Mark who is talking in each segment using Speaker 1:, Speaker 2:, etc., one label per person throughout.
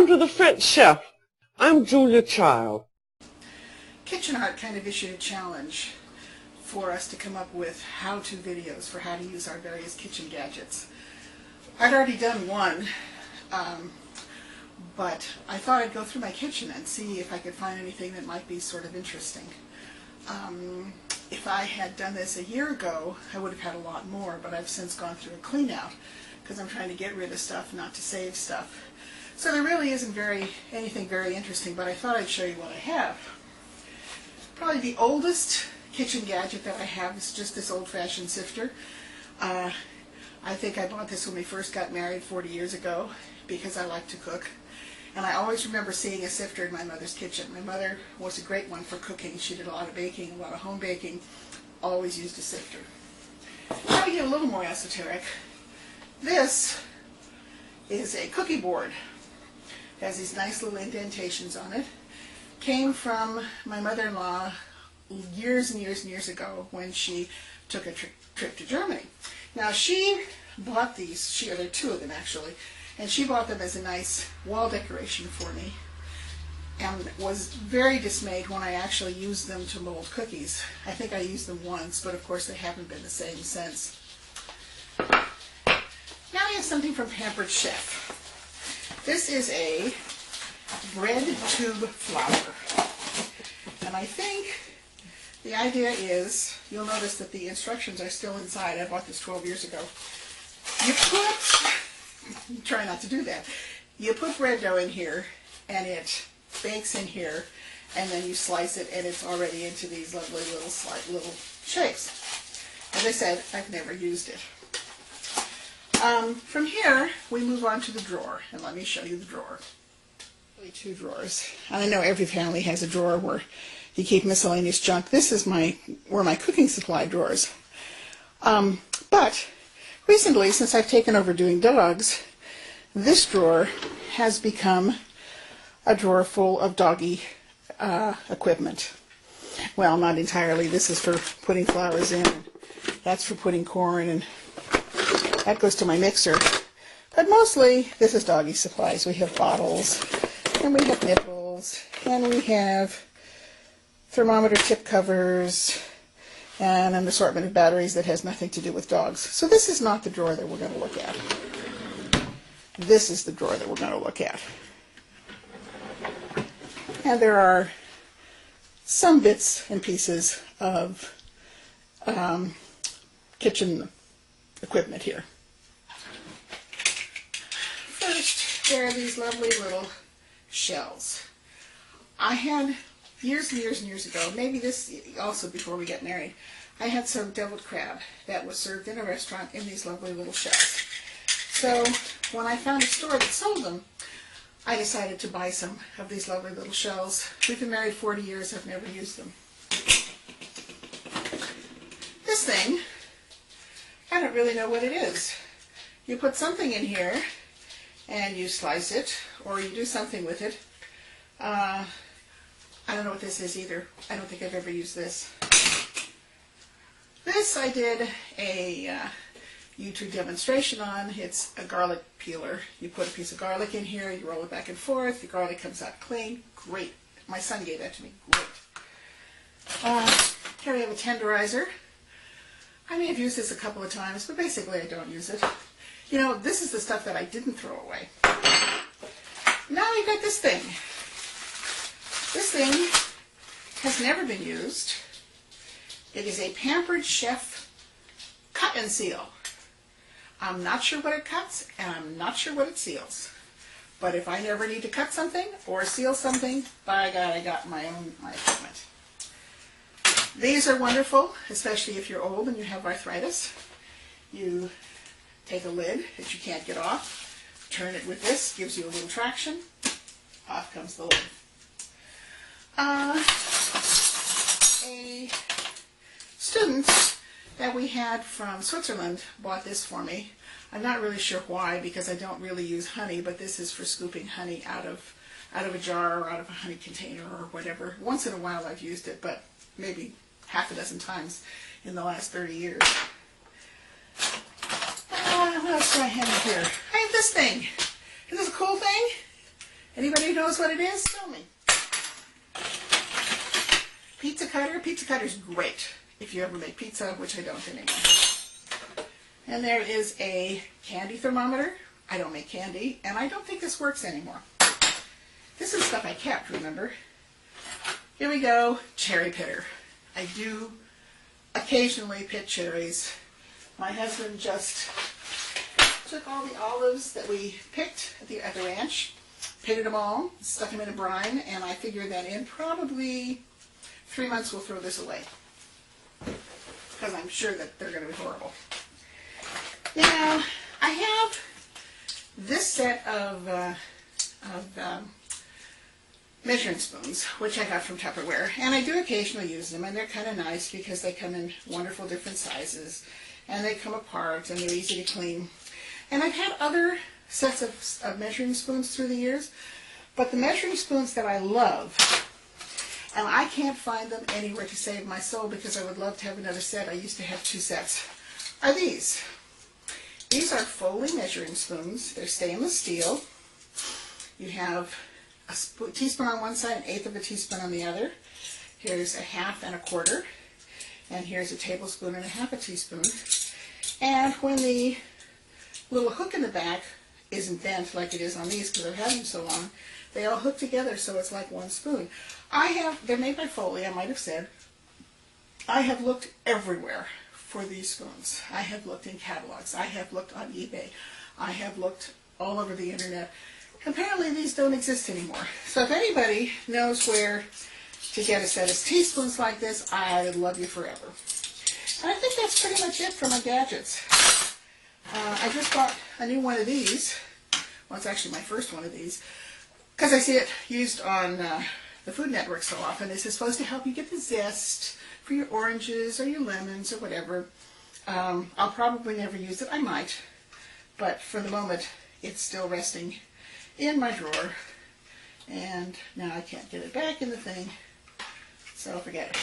Speaker 1: Welcome to the French Chef. I'm Julia Child.
Speaker 2: Kitchen Art kind of issued a challenge for us to come up with how-to videos for how to use our various kitchen gadgets. I'd already done one, but I thought I'd go through my kitchen and see if I could find anything that might be sort of interesting. If I had done this a year ago, I would have had a lot more, but I've since gone through a clean out because I'm trying to get rid of stuff, not to save stuff. So there really isn't anything very interesting, but I thought I'd show you what I have. Probably the oldest kitchen gadget that I have is just this old-fashioned sifter. I think I bought this when we first got married 40 years ago because I like to cook. And I always remember seeing a sifter in my mother's kitchen. My mother was a great one for cooking. She did a lot of baking, a lot of home baking, always used a sifter. Now we get a little more esoteric. This is a cookie board. It has these nice little indentations on it. Came from my mother-in-law years and years and years ago when she took a trip to Germany. Now she bought these, there are two of them actually, and she bought them as a nice wall decoration for me and was very dismayed when I actually used them to mold cookies. I think I used them once, but of course they haven't been the same since. Now we have something from Pampered Chef. This is a bread tube flour. And I think the idea is, you'll notice that the instructions are still inside. I bought this 12 years ago. You put, try not to do that, you put bread dough in here and it bakes in here and then you slice it and it's already into these lovely little shapes. As I said, I've never used it. From here, we move on to the drawer, and let me show you the drawer. Really two drawers. And I know every family has a drawer where you keep miscellaneous junk. This is where my cooking supply drawers. But recently, since I've taken over doing dogs, this drawer has become a drawer full of doggy equipment. Well, not entirely. This is for putting flowers in. That's for putting corn, and that goes to my mixer. But mostly, this is doggy supplies. We have bottles, and we have nipples, and we have thermometer tip covers, and an assortment of batteries that has nothing to do with dogs. So this is not the drawer that we're going to look at. This is the drawer that we're going to look at. And there are some bits and pieces of kitchen equipment here. First, there are these lovely little shells. I had years and years and years ago, maybe this also before we got married, I had some deviled crab that was served in a restaurant in these lovely little shells. So when I found a store that sold them, I decided to buy some of these lovely little shells. We've been married 40 years, I've never used them. This thing, I don't really know what it is. You put something in here and you slice it, or you do something with it. I don't know what this is either. I don't think I've ever used this. This I did a YouTube demonstration on. It's a garlic peeler. You put a piece of garlic in here, you roll it back and forth, the garlic comes out clean. Great. My son gave that to me. Great. Here we have a tenderizer. I may have used this a couple of times, but basically I don't use it. You know, this is the stuff that I didn't throw away. Now we've got this thing. This thing has never been used. It is a Pampered Chef cut and seal. I'm not sure what it cuts, and I'm not sure what it seals. But if I never need to cut something or seal something, by God, I got my equipment. These are wonderful, especially if you're old and you have arthritis. You take a lid that you can't get off, turn it with this, gives you a little traction, off comes the lid. A student that we had from Switzerland bought this for me. I'm not really sure why, because I don't really use honey, but this is for scooping honey out of a jar or out of a honey container or whatever. Once in a while I've used it, but maybe half a dozen times in the last 30 years. What else do I have here? I have this thing. Isn't this a cool thing? Anybody who knows what it is, tell me. Pizza cutter. Pizza cutter's great if you ever make pizza, which I don't anymore. And there is a candy thermometer. I don't make candy, and I don't think this works anymore. This is stuff I kept, remember? Here we go, cherry pitter. I do occasionally pit cherries. My husband just took all the olives that we picked at the ranch, pitted them all, stuck them in a brine, and I figured that in probably 3 months we'll throw this away. Because I'm sure that they're going to be horrible. Now, I have this set of measuring spoons, which I got from Tupperware, and I do occasionally use them, and they're kind of nice because they come in wonderful different sizes, and they come apart, and they're easy to clean. And I've had other sets of measuring spoons through the years, but the measuring spoons that I love, and I can't find them anywhere to save my soul because I would love to have another set. I used to have 2 sets, are these. These are Foley measuring spoons. They're stainless steel. You have a teaspoon on one side, 1/8 of a teaspoon on the other. Here's a 1/2 and 1/4. And here's a tablespoon and 1/2 a teaspoon. And when the little hook in the back isn't bent like it is on these because I've had them so long, they all hook together so it's like one spoon. They're made by Foley, I might have said. I have looked everywhere for these spoons. I have looked in catalogs. I have looked on eBay. I have looked all over the internet. Apparently these don't exist anymore. So if anybody knows where to get a set of teaspoons like this, I love you forever. And I think that's pretty much it for my gadgets. I just bought a new one of these. Well, it's actually my first one of these, because I see it used on the Food Network so often. This is supposed to help you get the zest for your oranges or your lemons or whatever. I'll probably never use it. I might. But for the moment, it's still resting in my drawer. And now I can't get it back in the thing. So forget it.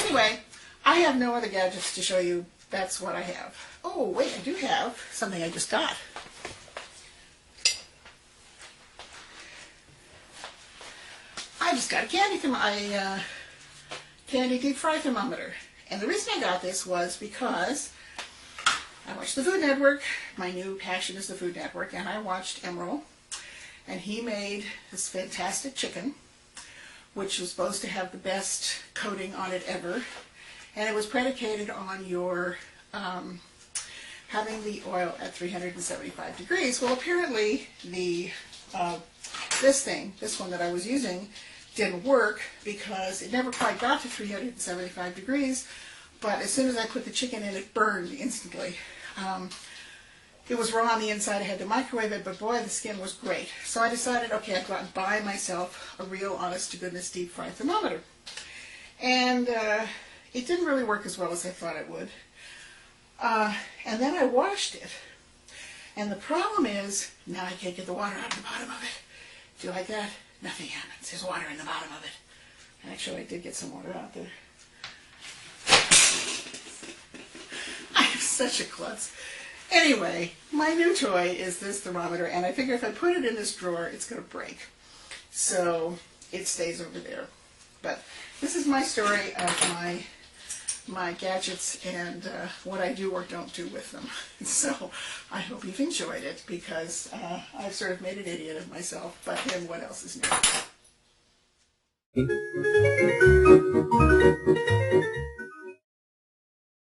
Speaker 2: Anyway, I have no other gadgets to show you. That's what I have. Oh, wait, I do have something I just got. I just got a candy deep fry thermometer. And the reason I got this was because I watched the Food Network. My new passion is the Food Network, and I watched Emerald. And he made this fantastic chicken, which was supposed to have the best coating on it ever. And it was predicated on your having the oil at 375 degrees. Well, apparently this one that I was using didn't work because it never quite got to 375 degrees, but as soon as I put the chicken in, it burned instantly. It was raw on the inside. I had to microwave it, but boy, the skin was great. So I decided, okay, I'd go out and buy myself a real honest-to-goodness deep fry thermometer. And it didn't really work as well as I thought it would. And then I washed it. And the problem is, now I can't get the water out of the bottom of it. Do you like that? Nothing happens. There's water in the bottom of it. Actually, I did get some water out there. I am such a klutz. Anyway, my new toy is this thermometer, and I figure if I put it in this drawer, it's going to break. So it stays over there. But this is my story of my gadgets and what I do or don't do with them. So I hope you've enjoyed it, because I've sort of made an idiot of myself, but then what else is new?